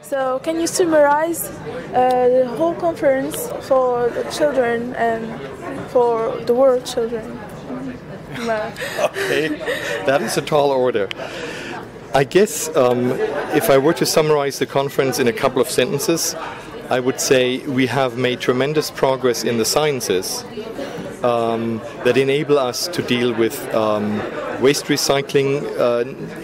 So can you summarize the whole conference for the children and for the world children? Okay, that is a tall order. I guess if I were to summarize the conference in a couple of sentences, I would say we have made tremendous progress in the sciences that enable us to deal with waste recycling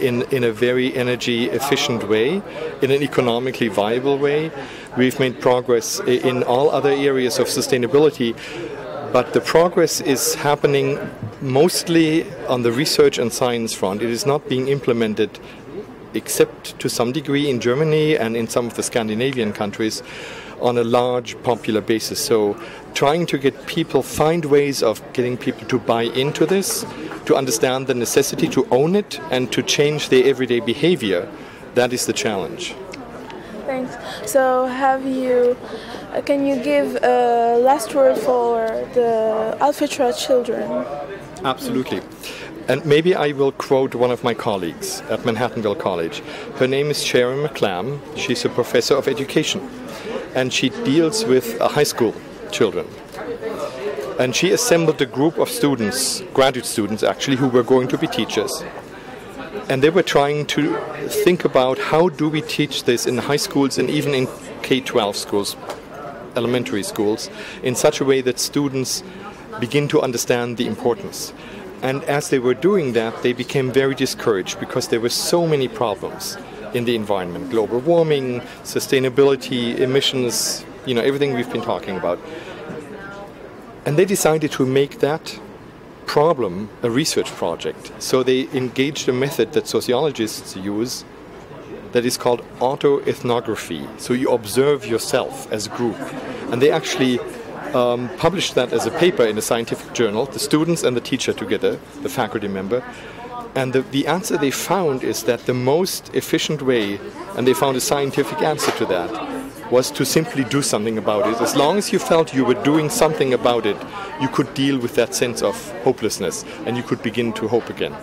in a very energy efficient way, in an economically viable way. We've made progress in all other areas of sustainability, but the progress is happening mostly on the research and science front. It is not being implemented, except to some degree in Germany and in some of the Scandinavian countries, on a large popular basis. So trying to get people, find ways of getting people to buy into this, to understand the necessity to own it and to change their everyday behavior, that is the challenge. Thanks. So can you give a last word for the Alfetra children? Absolutely. And maybe I will quote one of my colleagues at Manhattanville College. Her name is Sharon McClam. She's a professor of education, and she deals with high school children. And she assembled a group of students, graduate students actually, who were going to be teachers. And they were trying to think about how do we teach this in high schools and even in K-12 schools, elementary schools, in such a way that students begin to understand the importance. And as they were doing that, they became very discouraged because there were so many problems in the environment. Global warming, sustainability, emissions, everything we've been talking about. And they decided to make that problem a research project. So they engaged a method that sociologists use that is called autoethnography. So you observe yourself as a group. And they actually published that as a paper in a scientific journal, the students and the teacher together, the faculty member. And the answer they found is that the most efficient way, and they found a scientific answer to that, was to simply do something about it. As long as you felt you were doing something about it, you could deal with that sense of hopelessness and you could begin to hope again.